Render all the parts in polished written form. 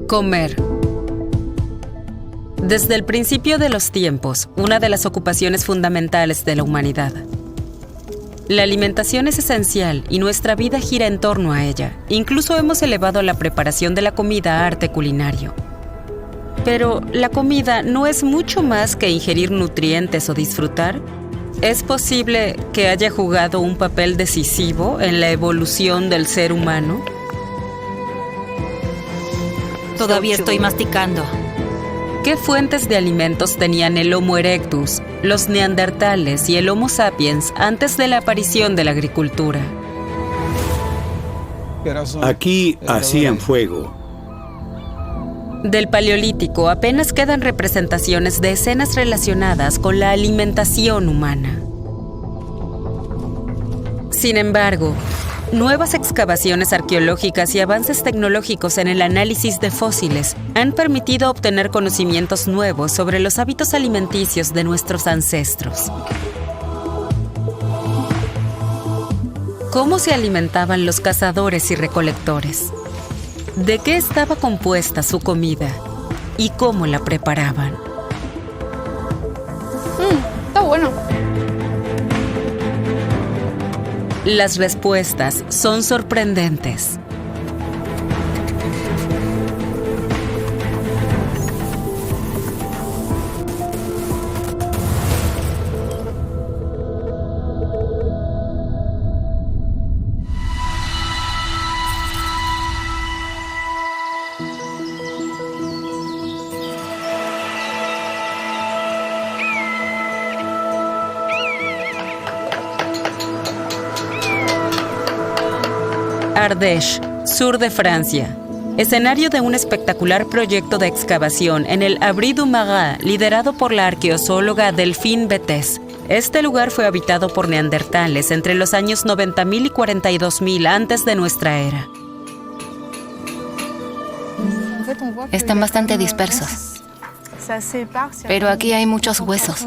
Comer. Desde el principio de los tiempos, una de las ocupaciones fundamentales de la humanidad. La alimentación es esencial y nuestra vida gira en torno a ella. Incluso hemos elevado la preparación de la comida a arte culinario. Pero, ¿la comida no es mucho más que ingerir nutrientes o disfrutar? ¿Es posible que haya jugado un papel decisivo en la evolución del ser humano? Todavía estoy masticando. ¿Qué fuentes de alimentos tenían el Homo erectus, los neandertales y el Homo sapiens antes de la aparición de la agricultura? Aquí hacían fuego. Del Paleolítico apenas quedan representaciones de escenas relacionadas con la alimentación humana. Sin embargo, nuevas excavaciones arqueológicas y avances tecnológicos en el análisis de fósiles han permitido obtener conocimientos nuevos sobre los hábitos alimenticios de nuestros ancestros. ¿Cómo se alimentaban los cazadores y recolectores? ¿De qué estaba compuesta su comida? ¿Y cómo la preparaban? Está bueno. Las respuestas son sorprendentes. Ardèche, sur de Francia. Escenario de un espectacular proyecto de excavación en el Abri du Marat, liderado por la arqueozoóloga Delphine Bethes. Este lugar fue habitado por neandertales entre los años 90.000 y 42.000 antes de nuestra era. Están bastante dispersos. Pero aquí hay muchos huesos.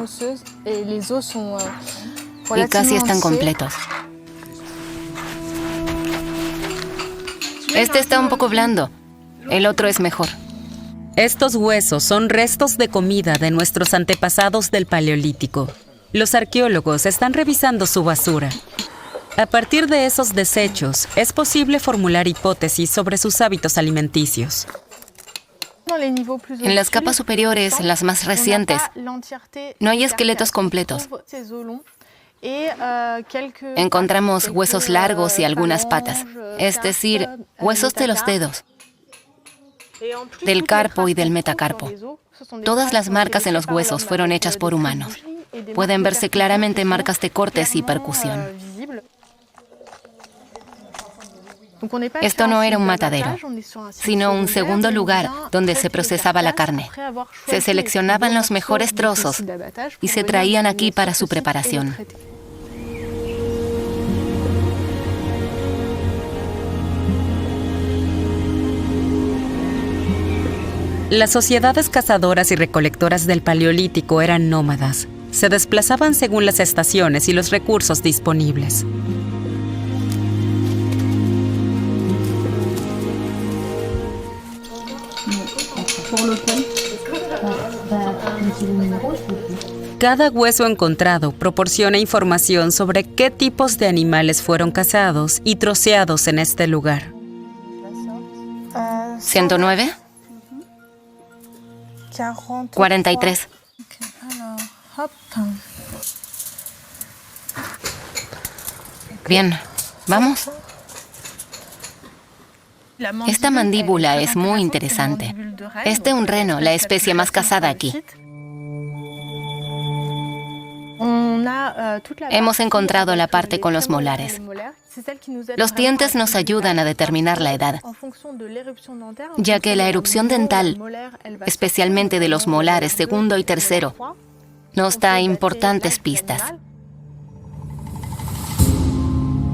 Y casi están completos. Este está un poco blando. El otro es mejor. Estos huesos son restos de comida de nuestros antepasados del Paleolítico. Los arqueólogos están revisando su basura. A partir de esos desechos, es posible formular hipótesis sobre sus hábitos alimenticios. En las capas superiores, las más recientes, no hay esqueletos completos. Encontramos huesos largos y algunas patas, es decir, huesos de los dedos, del carpo y del metacarpo. Todas las marcas en los huesos fueron hechas por humanos. Pueden verse claramente marcas de cortes y percusión. Esto no era un matadero, sino un segundo lugar donde se procesaba la carne. Se seleccionaban los mejores trozos y se traían aquí para su preparación. Las sociedades cazadoras y recolectoras del Paleolítico eran nómadas. Se desplazaban según las estaciones y los recursos disponibles. Cada hueso encontrado proporciona información sobre qué tipos de animales fueron cazados y troceados en este lugar. ¿109? 43. Bien, vamos. Esta mandíbula es muy interesante. Es de un reno, la especie más cazada aquí. Hemos encontrado la parte con los molares. Los dientes nos ayudan a determinar la edad, ya que la erupción dental, especialmente de los molares segundo y tercero, nos da importantes pistas.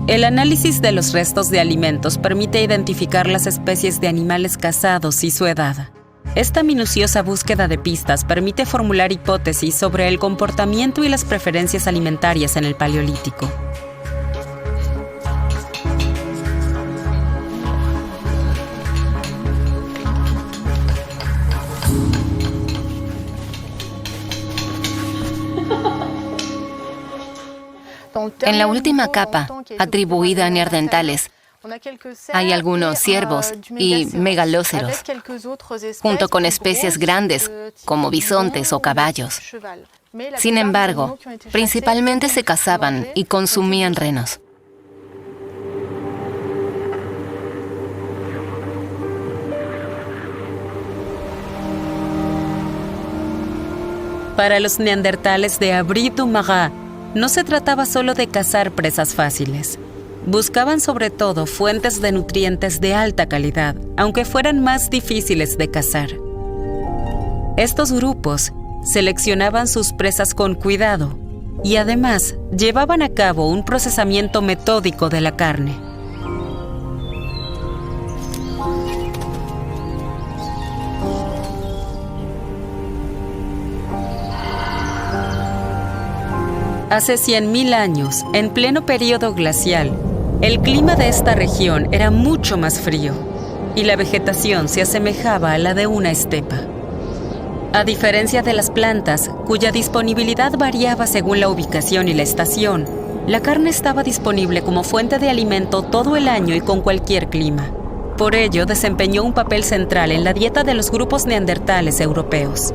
El análisis de los restos de alimentos permite identificar las especies de animales cazados y su edad. Esta minuciosa búsqueda de pistas permite formular hipótesis sobre el comportamiento y las preferencias alimentarias en el Paleolítico. En la última capa, atribuida a neandertales, hay algunos ciervos y megalóceros, junto con especies grandes como bisontes o caballos. Sin embargo, principalmente se cazaban y consumían renos. Para los neandertales de Abri-du-Marat, no se trataba solo de cazar presas fáciles. Buscaban sobre todo fuentes de nutrientes de alta calidad, aunque fueran más difíciles de cazar. Estos grupos seleccionaban sus presas con cuidado y además llevaban a cabo un procesamiento metódico de la carne. Hace 100.000 años, en pleno período glacial, el clima de esta región era mucho más frío y la vegetación se asemejaba a la de una estepa. A diferencia de las plantas, cuya disponibilidad variaba según la ubicación y la estación, la carne estaba disponible como fuente de alimento todo el año y con cualquier clima. Por ello, desempeñó un papel central en la dieta de los grupos neandertales europeos.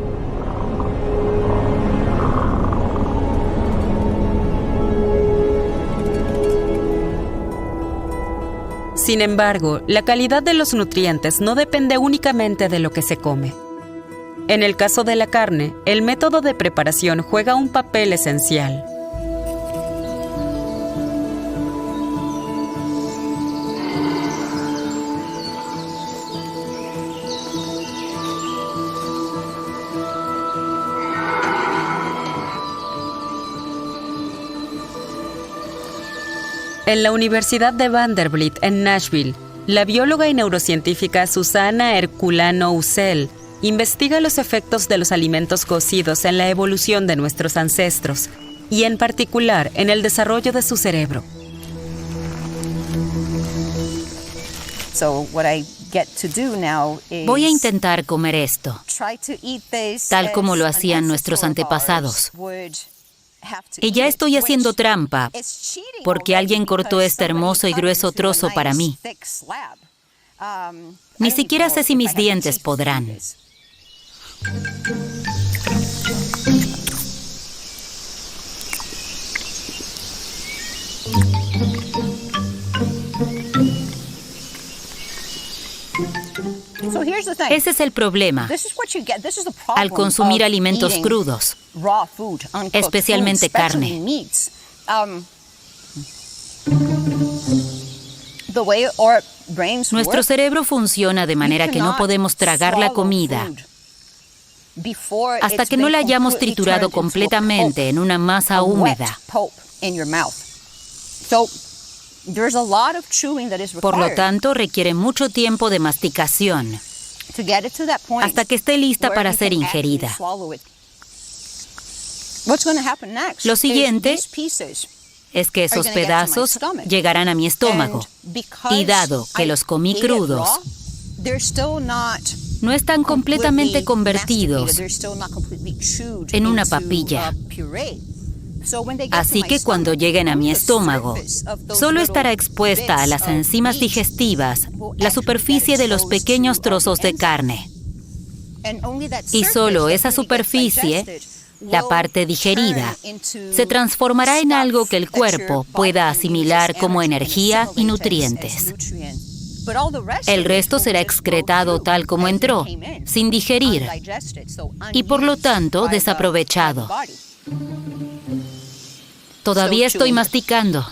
Sin embargo, la calidad de los nutrientes no depende únicamente de lo que se come. En el caso de la carne, el método de preparación juega un papel esencial. En la Universidad de Vanderbilt, en Nashville, la bióloga y neurocientífica Susana Herculano-Ucel investiga los efectos de los alimentos cocidos en la evolución de nuestros ancestros y, en particular, en el desarrollo de su cerebro. Voy a intentar comer esto, tal como lo hacían nuestros antepasados. Y ya estoy haciendo trampa, porque alguien cortó este hermoso y grueso trozo para mí. Ni siquiera sé si mis dientes podrán. Ese es el problema al consumir alimentos crudos, especialmente carne. Nuestro cerebro funciona de manera que no podemos tragar la comida hasta que no la hayamos triturado completamente en una masa húmeda. Por lo tanto, requiere mucho tiempo de masticación hasta que esté lista para ser ingerida. Lo siguiente es que esos pedazos llegarán a mi estómago, y dado que los comí crudos, no están completamente convertidos en una papilla. Así que cuando lleguen a mi estómago, solo estará expuesta a las enzimas digestivas la superficie de los pequeños trozos de carne. Y solo esa superficie, la parte digerida, se transformará en algo que el cuerpo pueda asimilar como energía y nutrientes. El resto será excretado tal como entró, sin digerir, y por lo tanto desaprovechado. Todavía estoy masticando.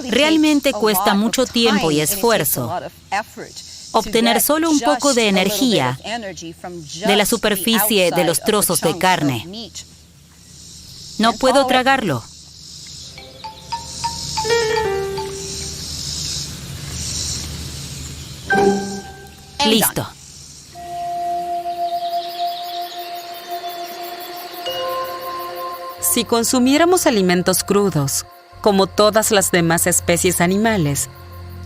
Realmente cuesta mucho tiempo y esfuerzo obtener solo un poco de energía de la superficie de los trozos de carne. No puedo tragarlo. Listo. Si consumiéramos alimentos crudos, como todas las demás especies animales,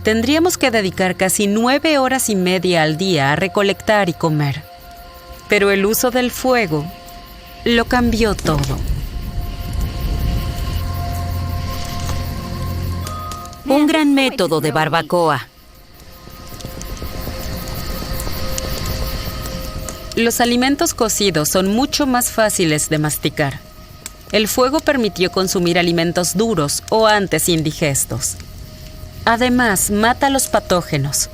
tendríamos que dedicar casi 9 horas y media al día a recolectar y comer. Pero el uso del fuego lo cambió todo. Un gran método de barbacoa. Los alimentos cocidos son mucho más fáciles de masticar. El fuego permitió consumir alimentos duros o antes indigestos. Además, mata los patógenos.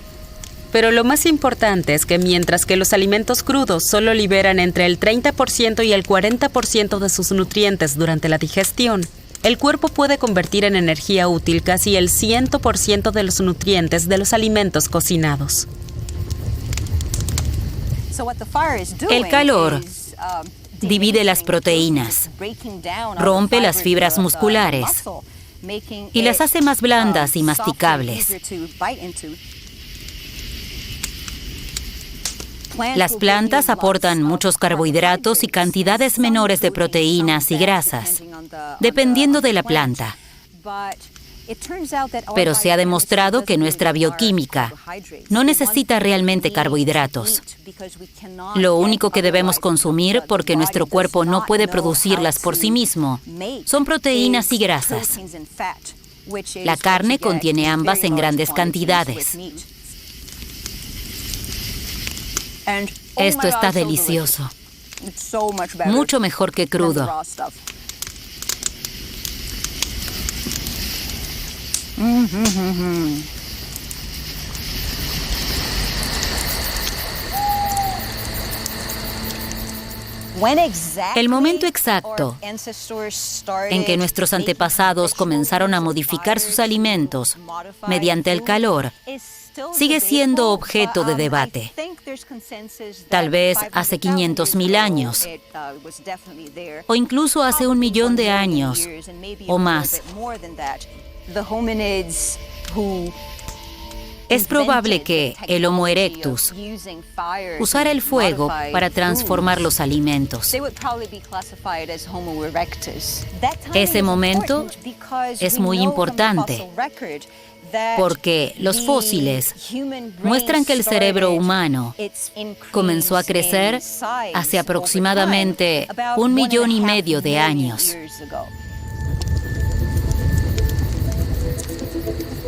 Pero lo más importante es que mientras que los alimentos crudos solo liberan entre el 30% y el 40% de sus nutrientes durante la digestión, el cuerpo puede convertir en energía útil casi el 100% de los nutrientes de los alimentos cocinados. El calor divide las proteínas, rompe las fibras musculares y las hace más blandas y masticables. Las plantas aportan muchos carbohidratos y cantidades menores de proteínas y grasas, dependiendo de la planta. Pero se ha demostrado que nuestra bioquímica no necesita realmente carbohidratos. Lo único que debemos consumir, porque nuestro cuerpo no puede producirlas por sí mismo, son proteínas y grasas. La carne contiene ambas en grandes cantidades. Esto está delicioso. Mucho mejor que crudo. El momento exacto en que nuestros antepasados comenzaron a modificar sus alimentos mediante el calor sigue siendo objeto de debate. Tal vez hace 500.000 años, o incluso hace 1 millón de años, o más. Es probable que el Homo erectus usara el fuego para transformar los alimentos. Ese momento es muy importante porque los fósiles muestran que el cerebro humano comenzó a crecer hace aproximadamente 1,5 millones de años.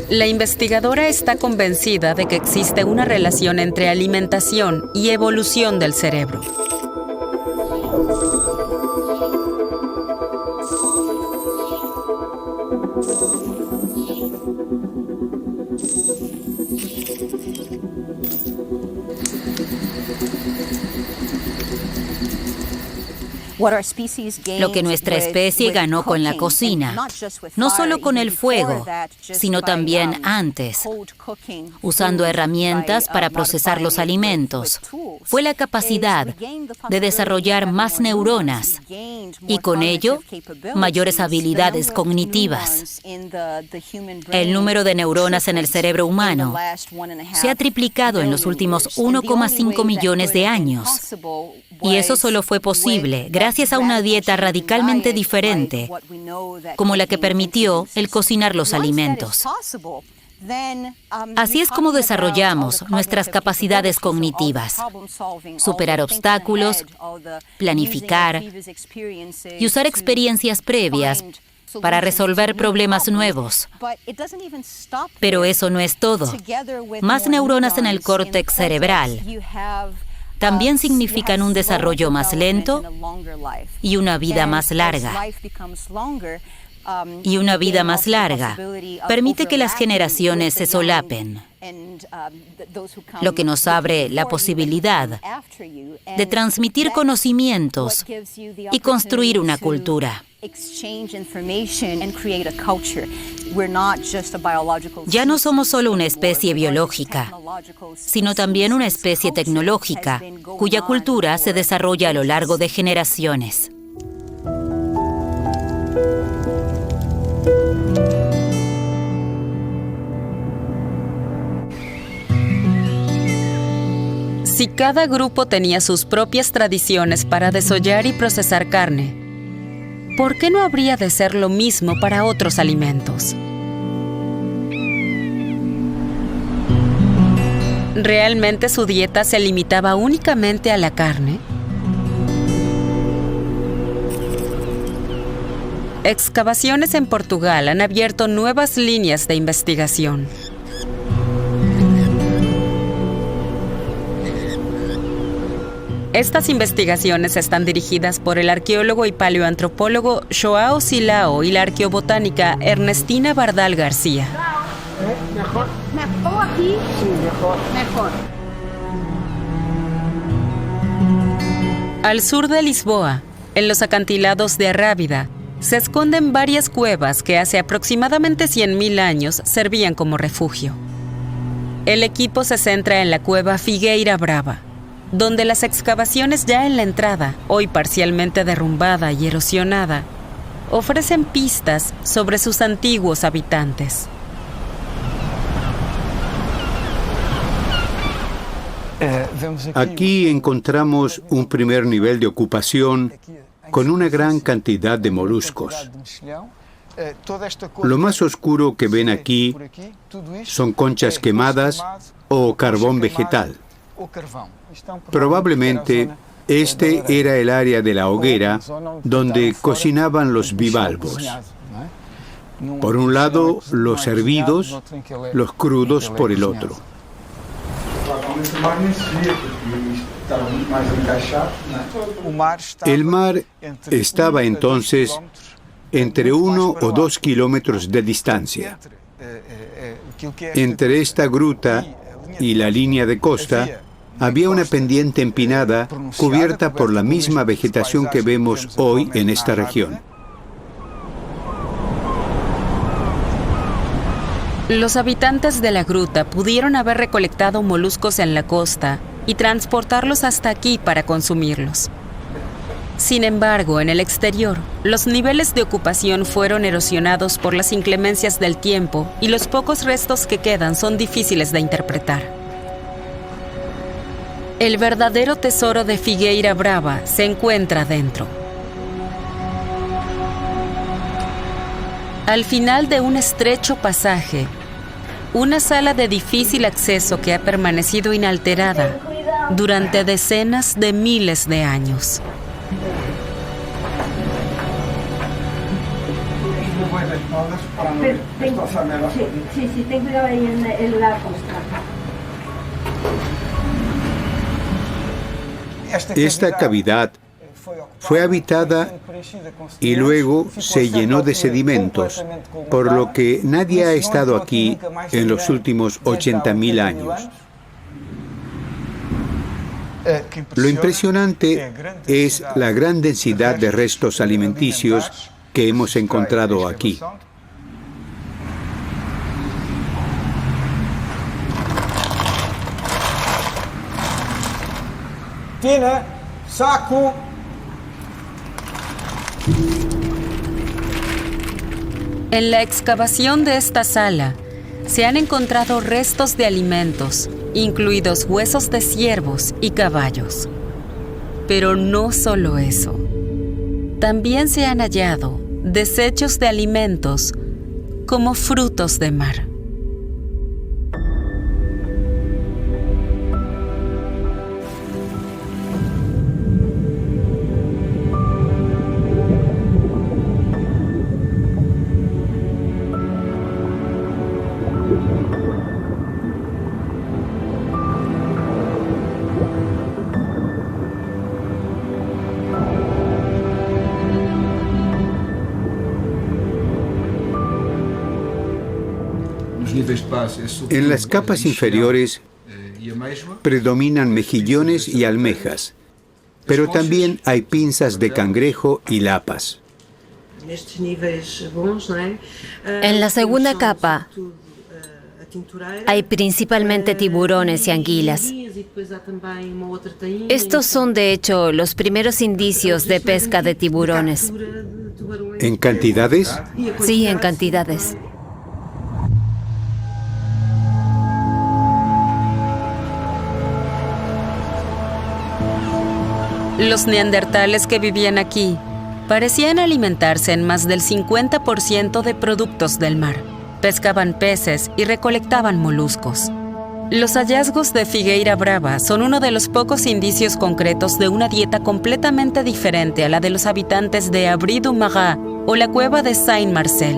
La investigadora está convencida de que existe una relación entre alimentación y evolución del cerebro. Lo que nuestra especie ganó con la cocina, no solo con el fuego, sino también antes, usando herramientas para procesar los alimentos, fue la capacidad de desarrollar más neuronas y con ello mayores habilidades cognitivas. El número de neuronas en el cerebro humano se ha triplicado en los últimos 1,5 millones de años. Y eso solo fue posible gracias a una dieta radicalmente diferente, como la que permitió el cocinar los alimentos. Así es como desarrollamos nuestras capacidades cognitivas: superar obstáculos, planificar y usar experiencias previas para resolver problemas nuevos. Pero eso no es todo. Más neuronas en el córtex cerebral también significan un desarrollo más lento y una vida más larga. Y una vida más larga permite que las generaciones se solapen, lo que nos abre la posibilidad de transmitir conocimientos y construir una cultura. Ya no somos solo una especie biológica, sino también una especie tecnológica, cuya cultura se desarrolla a lo largo de generaciones. Si cada grupo tenía sus propias tradiciones para desollar y procesar carne, ¿por qué no habría de ser lo mismo para otros alimentos? ¿Realmente su dieta se limitaba únicamente a la carne? excavaciones en Portugal han abierto nuevas líneas de investigación. Estas investigaciones están dirigidas por el arqueólogo y paleoantropólogo João Silao y la arqueobotánica Ernestina Bardal García. ¿Mejor? ¿Mejor aquí? Sí, mejor. Mejor. Al sur de Lisboa, en los acantilados de Arrábida, se esconden varias cuevas que hace aproximadamente 100.000 años servían como refugio. El equipo se centra en la cueva Figueira Brava, donde las excavaciones ya en la entrada, hoy parcialmente derrumbada y erosionada, ofrecen pistas sobre sus antiguos habitantes. Aquí encontramos un primer nivel de ocupación con una gran cantidad de moluscos. Lo más oscuro que ven aquí son conchas quemadas o carbón vegetal. Probablemente este era el área de la hoguera donde cocinaban los bivalvos. Por un lado, los hervidos, los crudos por el otro. El mar estaba entonces entre 1 o 2 kilómetros de distancia. Entre esta gruta y la línea de costa había una pendiente empinada cubierta por la misma vegetación que vemos hoy en esta región. Los habitantes de la gruta pudieron haber recolectado moluscos en la costa y transportarlos hasta aquí para consumirlos. Sin embargo, en el exterior, los niveles de ocupación fueron erosionados por las inclemencias del tiempo y los pocos restos que quedan son difíciles de interpretar. El verdadero tesoro de Figueira Brava se encuentra dentro. Al final de un estrecho pasaje, una sala de difícil acceso que ha permanecido inalterada durante decenas de miles de años. Sí, ten cuidado ahí en la costa. Esta cavidad fue habitada y luego se llenó de sedimentos, por lo que nadie ha estado aquí en los últimos 80.000 años. Lo impresionante es la gran densidad de restos alimenticios que hemos encontrado aquí. Tiene saco. En la excavación de esta sala se han encontrado restos de alimentos, incluidos huesos de ciervos y caballos. Pero no solo eso. También se han hallado desechos de alimentos como frutos de mar. En las capas inferiores predominan mejillones y almejas, pero también hay pinzas de cangrejo y lapas. En la segunda capa hay principalmente tiburones y anguilas. Estos son, de hecho, los primeros indicios de pesca de tiburones. ¿En cantidades? Sí, en cantidades. Los neandertales que vivían aquí parecían alimentarse en más del 50% de productos del mar. Pescaban peces y recolectaban moluscos. Los hallazgos de Figueira Brava son uno de los pocos indicios concretos de una dieta completamente diferente a la de los habitantes de Abri do Mará o la cueva de Saint-Marcel.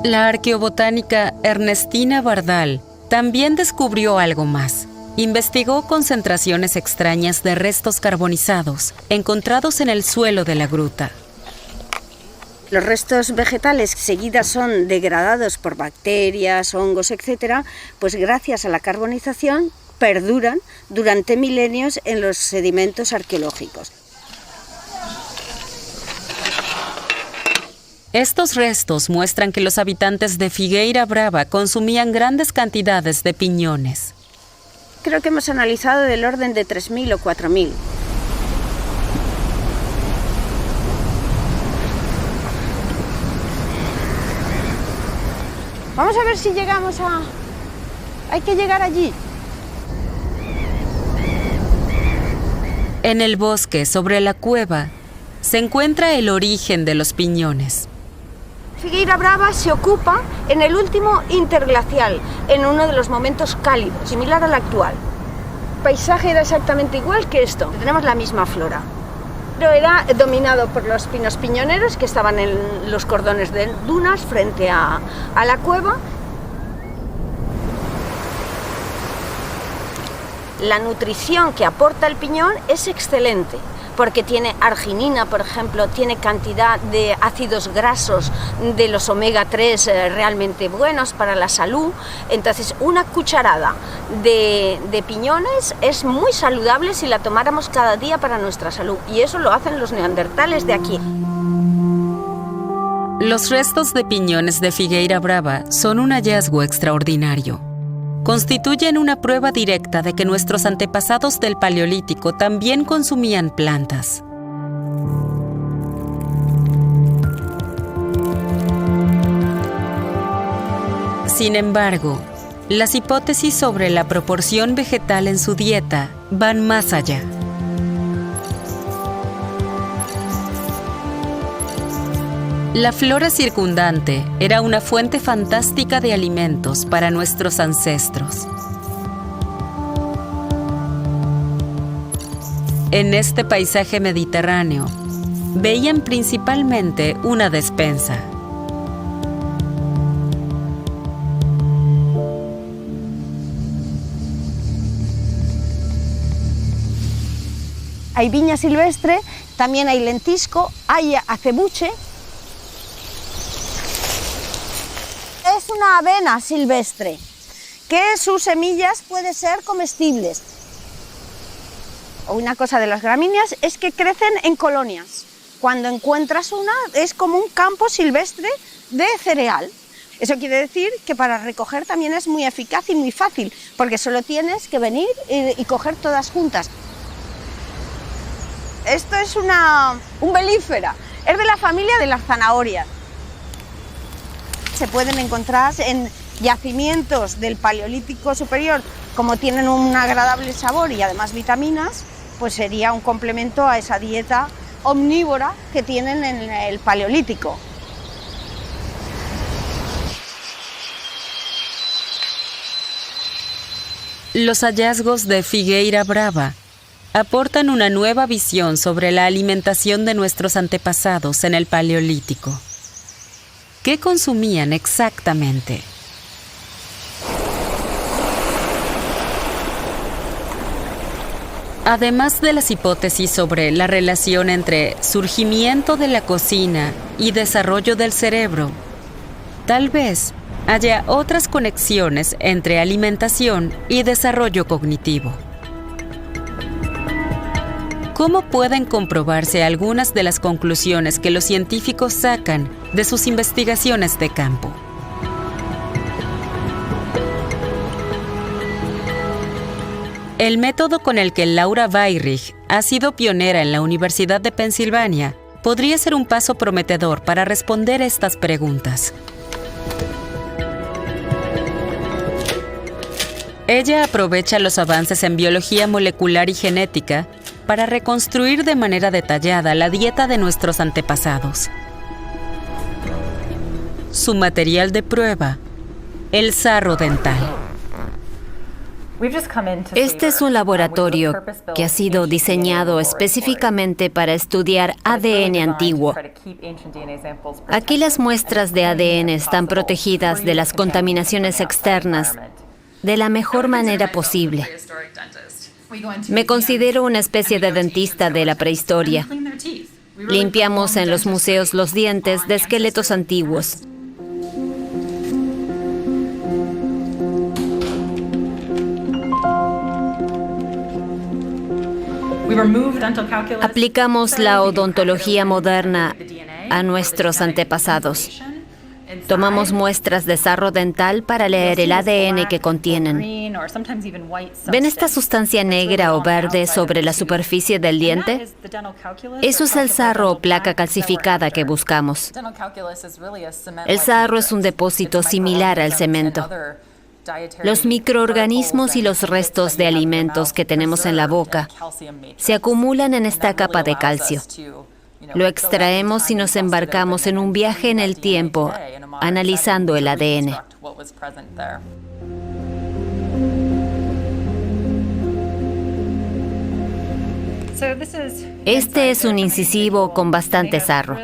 La arqueobotánica Ernestina Bardal también descubrió algo más. Investigó concentraciones extrañas de restos carbonizados encontrados en el suelo de la gruta. Los restos vegetales seguidas son degradados por bacterias, hongos, etc., pues gracias a la carbonización perduran durante milenios en los sedimentos arqueológicos. Estos restos muestran que los habitantes de Figueira Brava consumían grandes cantidades de piñones. Creo que hemos analizado del orden de 3.000 o 4.000. Vamos a ver si llegamos a... Hay que llegar allí. En el bosque, sobre la cueva, se encuentra el origen de los piñones. Figueira Brava se ocupa en el último interglacial, en uno de los momentos cálidos, similar al actual. El paisaje era exactamente igual que esto, tenemos la misma flora. Pero era dominado por los pinos piñoneros que estaban en los cordones de dunas frente a la cueva. La nutrición que aporta el piñón es excelente, porque tiene arginina, por ejemplo, tiene cantidad de ácidos grasos de los omega 3 realmente buenos para la salud. Entonces, una cucharada de piñones es muy saludable si la tomáramos cada día para nuestra salud. Y eso lo hacen los neandertales de aquí. Los restos de piñones de Figueira Brava son un hallazgo extraordinario. Constituyen una prueba directa de que nuestros antepasados del Paleolítico también consumían plantas. Sin embargo, las hipótesis sobre la proporción vegetal en su dieta van más allá. La flora circundante era una fuente fantástica de alimentos para nuestros ancestros. En este paisaje mediterráneo, veían principalmente una despensa. Hay viña silvestre, también hay lentisco, hay acebuche. Es una avena silvestre, que sus semillas pueden ser comestibles. Una cosa de las gramíneas es que crecen en colonias. Cuando encuentras una, es como un campo silvestre de cereal. Eso quiere decir que para recoger también es muy eficaz y muy fácil, porque solo tienes que venir y coger todas juntas. Esto es un belífera, es de la familia de las zanahorias. Se pueden encontrar en yacimientos del Paleolítico superior, como tienen un agradable sabor y además vitaminas, pues sería un complemento a esa dieta omnívora que tienen en el Paleolítico. Los hallazgos de Figueira Brava aportan una nueva visión sobre la alimentación de nuestros antepasados en el Paleolítico. ¿Qué consumían exactamente? Además de las hipótesis sobre la relación entre surgimiento de la cocina y desarrollo del cerebro, tal vez haya otras conexiones entre alimentación y desarrollo cognitivo. ¿Cómo pueden comprobarse algunas de las conclusiones que los científicos sacan de sus investigaciones de campo? El método con el que Laura Weyrich ha sido pionera en la Universidad de Pensilvania podría ser un paso prometedor para responder estas preguntas. Ella aprovecha los avances en biología molecular y genética para reconstruir de manera detallada la dieta de nuestros antepasados. Su material de prueba, el sarro dental. Este es un laboratorio que ha sido diseñado específicamente para estudiar ADN antiguo. Aquí las muestras de ADN están protegidas de las contaminaciones externas de la mejor manera posible. Me considero una especie de dentista de la prehistoria. Limpiamos en los museos los dientes de esqueletos antiguos. Aplicamos la odontología moderna a nuestros antepasados. Tomamos muestras de sarro dental para leer el ADN que contienen. ¿Ven esta sustancia negra o verde sobre la superficie del diente? Eso es el sarro o placa calcificada que buscamos. El sarro es un depósito similar al cemento. Los microorganismos y los restos de alimentos que tenemos en la boca se acumulan en esta capa de calcio. Lo extraemos y nos embarcamos en un viaje en el tiempo, analizando el ADN. Este es un incisivo con bastante sarro.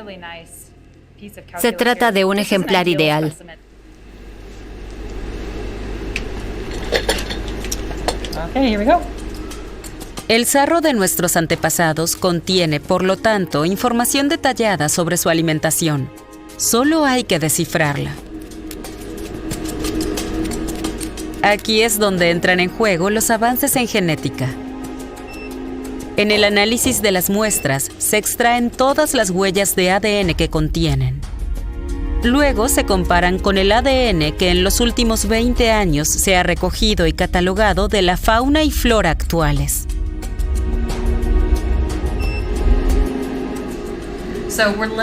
Se trata de un ejemplar ideal. El sarro de nuestros antepasados contiene, por lo tanto, información detallada sobre su alimentación. Solo hay que descifrarla. Aquí es donde entran en juego los avances en genética. En el análisis de las muestras, se extraen todas las huellas de ADN que contienen. Luego se comparan con el ADN que en los últimos 20 años se ha recogido y catalogado de la fauna y flora actuales.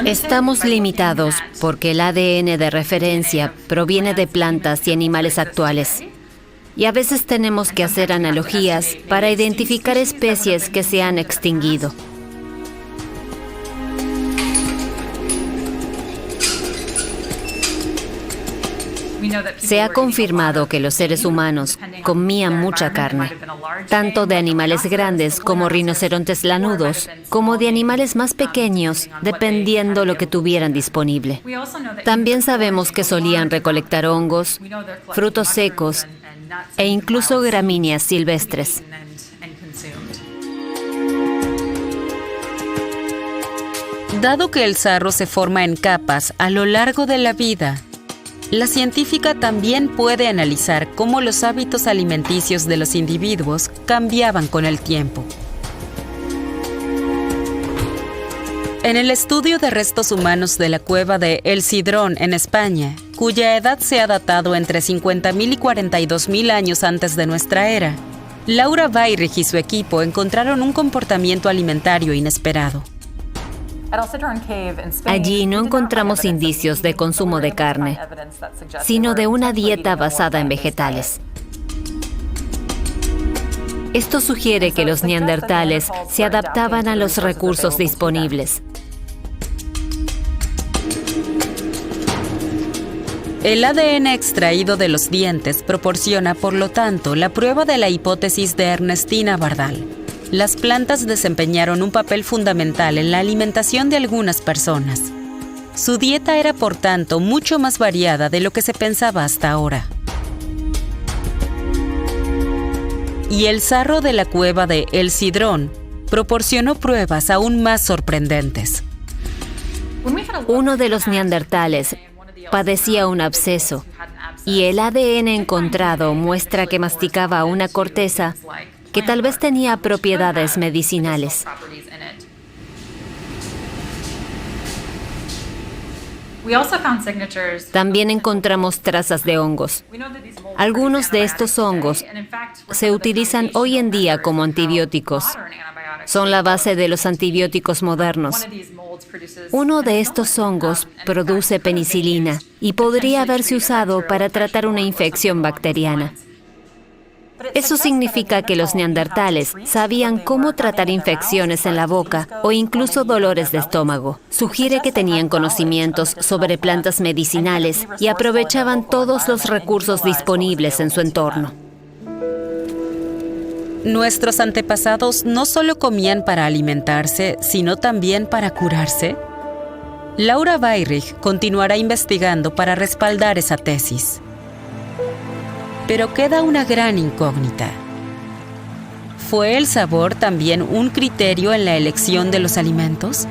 Estamos limitados porque el ADN de referencia proviene de plantas y animales actuales. Y a veces tenemos que hacer analogías para identificar especies que se han extinguido. Se ha confirmado que los seres humanos comían mucha carne, tanto de animales grandes como rinocerontes lanudos, como de animales más pequeños, dependiendo lo que tuvieran disponible. También sabemos que solían recolectar hongos, frutos secos e incluso gramíneas silvestres. Dado que el sarro se forma en capas a lo largo de la vida, la científica también puede analizar cómo los hábitos alimenticios de los individuos cambiaban con el tiempo. En el estudio de restos humanos de la cueva de El Cidrón, en España, cuya edad se ha datado entre 50.000 y 42.000 años antes de nuestra era, Laura Bayrich y su equipo encontraron un comportamiento alimentario inesperado. Allí no encontramos indicios de consumo de carne, sino de una dieta basada en vegetales. Esto sugiere que los neandertales se adaptaban a los recursos disponibles. El ADN extraído de los dientes proporciona, por lo tanto, la prueba de la hipótesis de Ernestina Bardal. Las plantas desempeñaron un papel fundamental en la alimentación de algunas personas. Su dieta era, por tanto, mucho más variada de lo que se pensaba hasta ahora. Y el sarro de la cueva de El Cidrón proporcionó pruebas aún más sorprendentes. Uno de los neandertales padecía un absceso, y el ADN encontrado muestra que masticaba una corteza que tal vez tenía propiedades medicinales. También encontramos trazas de hongos. Algunos de estos hongos se utilizan hoy en día como antibióticos. Son la base de los antibióticos modernos. Uno de estos hongos produce penicilina y podría haberse usado para tratar una infección bacteriana. Eso significa que los neandertales sabían cómo tratar infecciones en la boca o incluso dolores de estómago. Sugiere que tenían conocimientos sobre plantas medicinales y aprovechaban todos los recursos disponibles en su entorno. ¿Nuestros antepasados no solo comían para alimentarse, sino también para curarse? Laura Weyrich continuará investigando para respaldar esa tesis. Pero queda una gran incógnita. ¿Fue el sabor también un criterio en la elección de los alimentos?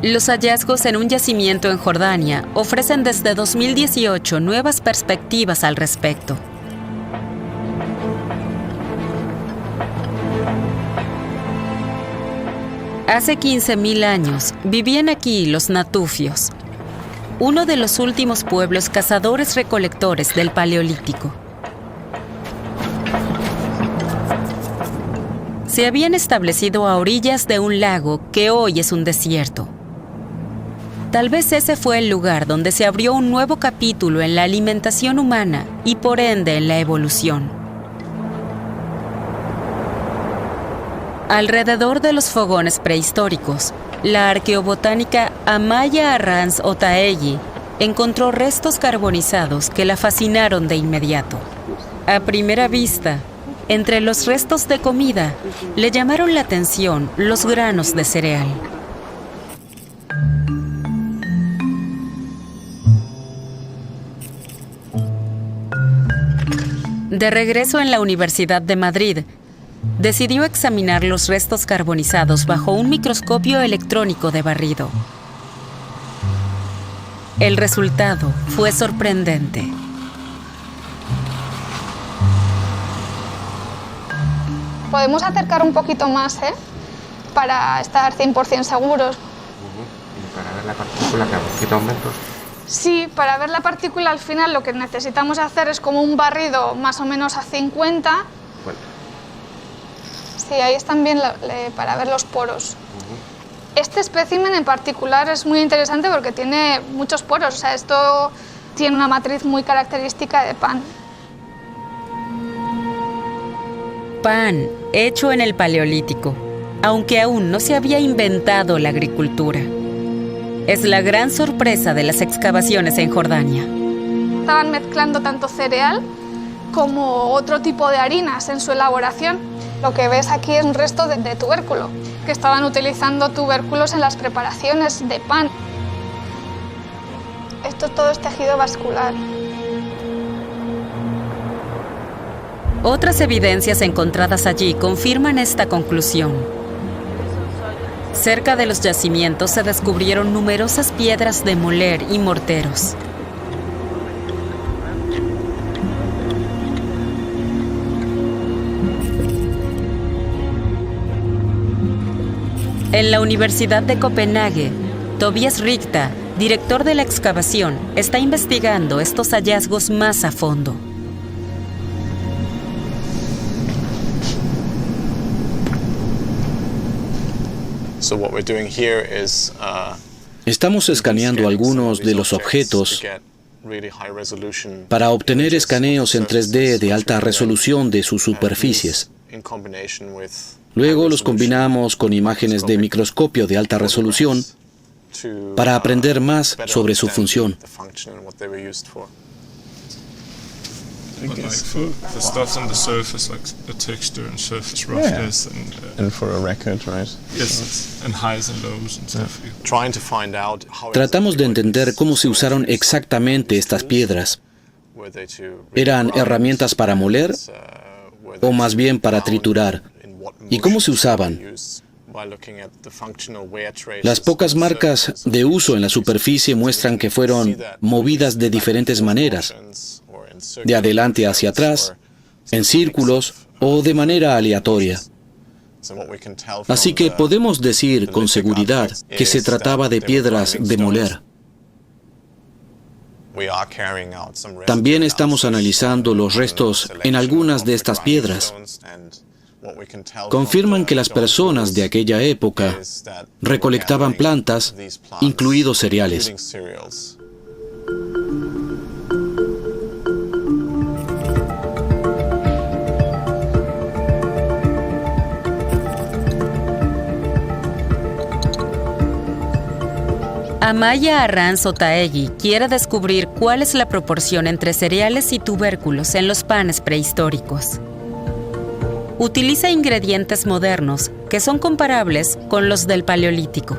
Los hallazgos en un yacimiento en Jordania ofrecen desde 2018 nuevas perspectivas al respecto. Hace 15.000 años vivían aquí los natufios, uno de los últimos pueblos cazadores-recolectores del Paleolítico. Se habían establecido a orillas de un lago que hoy es un desierto. Tal vez ese fue el lugar donde se abrió un nuevo capítulo en la alimentación humana y por ende en la evolución. Alrededor de los fogones prehistóricos, la arqueobotánica Amaya Arranz Otaegui encontró restos carbonizados que la fascinaron de inmediato. A primera vista, entre los restos de comida, le llamaron la atención los granos de cereal. De regreso en la Universidad de Madrid, decidió examinar los restos carbonizados bajo un microscopio electrónico de barrido. El resultado fue sorprendente. Podemos acercar un poquito más, para estar 100% seguros. ¿Y para ver la partícula que a poquito aumentos? Sí, para ver la partícula al final lo que necesitamos hacer es como un barrido más o menos a 50. Bueno. Sí, ahí están bien para ver los poros. Este espécimen en particular es muy interesante porque tiene muchos poros. O sea, esto tiene una matriz muy característica de pan. Pan hecho en el Paleolítico, aunque aún no se había inventado la agricultura. Es la gran sorpresa de las excavaciones en Jordania. Estaban mezclando tanto cereal como otro tipo de harinas en su elaboración. Lo que ves aquí es un resto de tubérculo, que estaban utilizando tubérculos en las preparaciones de pan. Esto todo es tejido vascular. Otras evidencias encontradas allí confirman esta conclusión. Cerca de los yacimientos se descubrieron numerosas piedras de moler y morteros. En la Universidad de Copenhague, Tobias Rigta, director de la excavación, está investigando estos hallazgos más a fondo. Estamos escaneando algunos de los objetos para obtener escaneos en 3D de alta resolución de sus superficies. Luego los combinamos con imágenes de microscopio de alta resolución para aprender más sobre su función. Tratamos de entender cómo se usaron exactamente estas piedras. ¿Eran herramientas para moler o más bien para triturar? ¿Y cómo se usaban? Las pocas marcas de uso en la superficie muestran que fueron movidas de diferentes maneras, de adelante hacia atrás, en círculos o de manera aleatoria. Así que podemos decir con seguridad que se trataba de piedras de moler. También estamos analizando los restos en algunas de estas piedras. Confirman que las personas de aquella época recolectaban plantas, incluidos cereales. Amaya Arranz Otaegui quiere descubrir cuál es la proporción entre cereales y tubérculos en los panes prehistóricos. utiliza ingredientes modernos que son comparables con los del Paleolítico.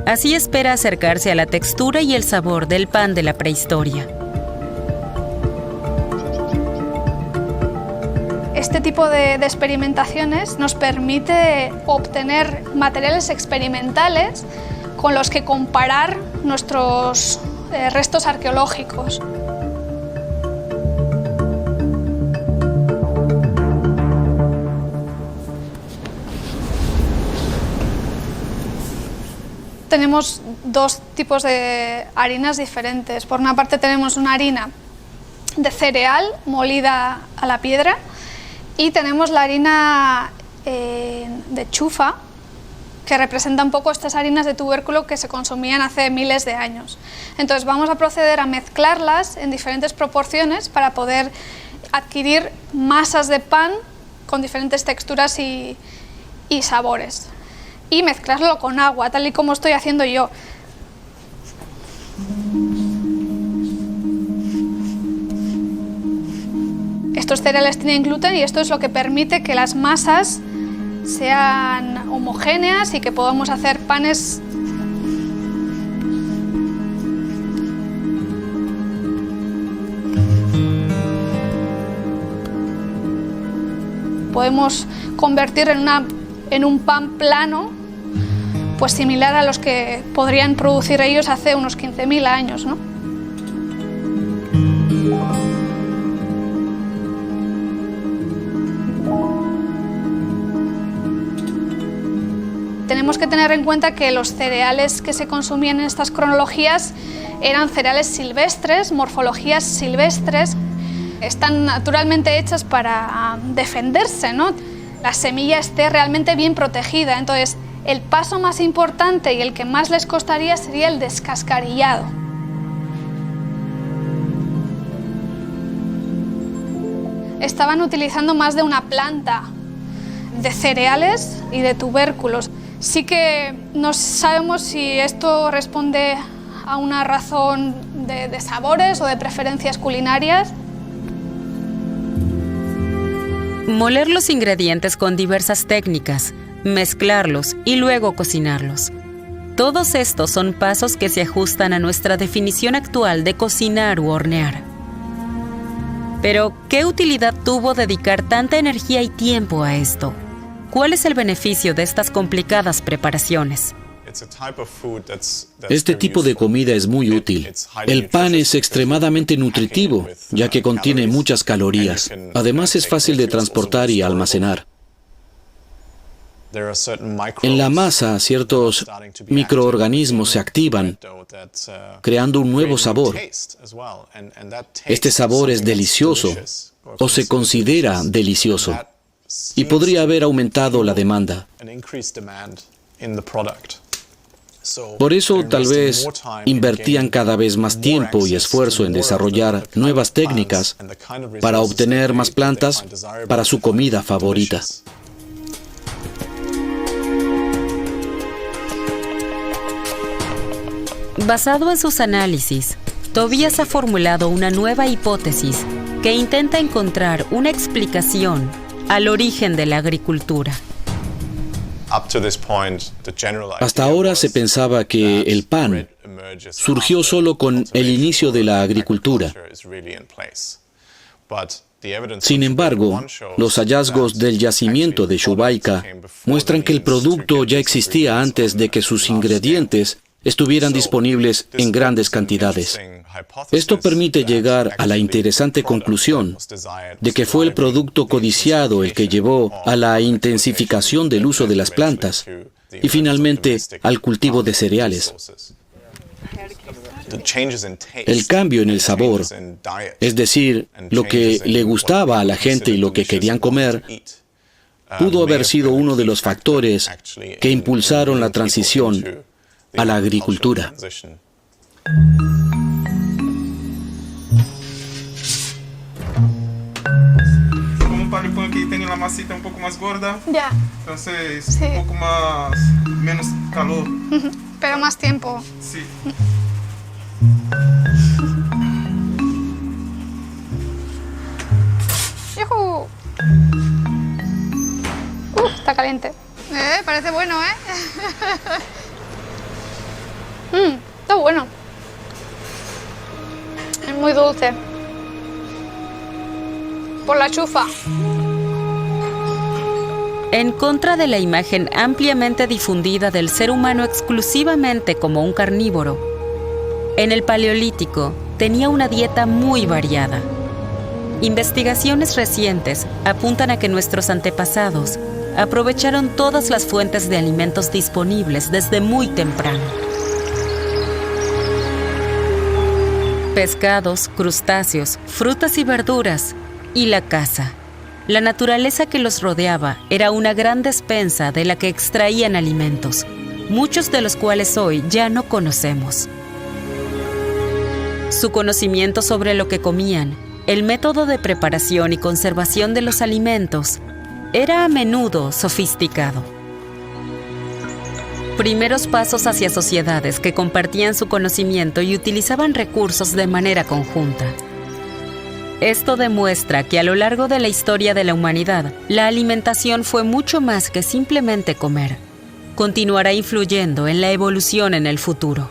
Así espera acercarse a la textura y el sabor del pan de la prehistoria. Este tipo de experimentaciones nos permite obtener materiales experimentales con los que comparar nuestros restos arqueológicos. Tenemos dos tipos de harinas diferentes. Por una parte tenemos una harina de cereal molida a la piedra y tenemos la harina de chufa, que representa un poco estas harinas de tubérculo que se consumían hace miles de años. Entonces vamos a proceder a mezclarlas en diferentes proporciones para poder adquirir masas de pan con diferentes texturas y sabores. Y mezclarlo con agua, tal y como estoy haciendo yo. Estos cereales tienen gluten y esto es lo que permite que las masas sean homogéneas y que podamos hacer panes podemos convertir en un pan plano, pues similar a los que podrían producir ellos hace unos 15.000 años, ¿no? Tenemos que tener en cuenta que los cereales que se consumían en estas cronologías eran cereales silvestres, morfologías silvestres. Están naturalmente hechas para defenderse, ¿no? La semilla esté realmente bien protegida. Entonces, el paso más importante y el que más les costaría sería el descascarillado. Estaban utilizando más de una planta de cereales y de tubérculos. Sí que no sabemos si esto responde a una razón de sabores o de preferencias culinarias. Moler los ingredientes con diversas técnicas, mezclarlos y luego cocinarlos. Todos estos son pasos que se ajustan a nuestra definición actual de cocinar u hornear. Pero, ¿qué utilidad tuvo dedicar tanta energía y tiempo a esto? ¿Cuál es el beneficio de estas complicadas preparaciones? Este tipo de comida es muy útil. El pan es extremadamente nutritivo, ya que contiene muchas calorías. Además, es fácil de transportar y almacenar. En la masa, ciertos microorganismos se activan, creando un nuevo sabor. Este sabor es delicioso, o se considera delicioso, y podría haber aumentado la demanda. Por eso, tal vez, invertían cada vez más tiempo y esfuerzo en desarrollar nuevas técnicas para obtener más plantas para su comida favorita. Basado en sus análisis, Tobias ha formulado una nueva hipótesis que intenta encontrar una explicación al origen de la agricultura. Hasta ahora se pensaba que el pan surgió solo con el inicio de la agricultura. Sin embargo, los hallazgos del yacimiento de Shubaica muestran que el producto ya existía antes de que sus ingredientes estuvieran disponibles en grandes cantidades. Esto permite llegar a la interesante conclusión de que fue el producto codiciado el que llevó a la intensificación del uso de las plantas y finalmente al cultivo de cereales. El cambio en el sabor, es decir, lo que le gustaba a la gente y lo que querían comer, pudo haber sido uno de los factores que impulsaron la transición a la agricultura. Como o pan que tiene la masita un poco más gorda, entonces sí, un poco más, menos calor. Pero más tiempo. Sí. ¡Yujú! está caliente. Parece bueno, está bueno. Es muy dulce. Por la chufa. En contra de la imagen ampliamente difundida del ser humano exclusivamente como un carnívoro, en el Paleolítico tenía una dieta muy variada. Investigaciones recientes apuntan a que nuestros antepasados aprovecharon todas las fuentes de alimentos disponibles desde muy temprano. Pescados, crustáceos, frutas y verduras, y la caza. La naturaleza que los rodeaba era una gran despensa de la que extraían alimentos, muchos de los cuales hoy ya no conocemos. Su conocimiento sobre lo que comían, el método de preparación y conservación de los alimentos, era a menudo sofisticado. Primeros pasos hacia sociedades que compartían su conocimiento y utilizaban recursos de manera conjunta. Esto demuestra que a lo largo de la historia de la humanidad, la alimentación fue mucho más que simplemente comer. Continuará influyendo en la evolución en el futuro.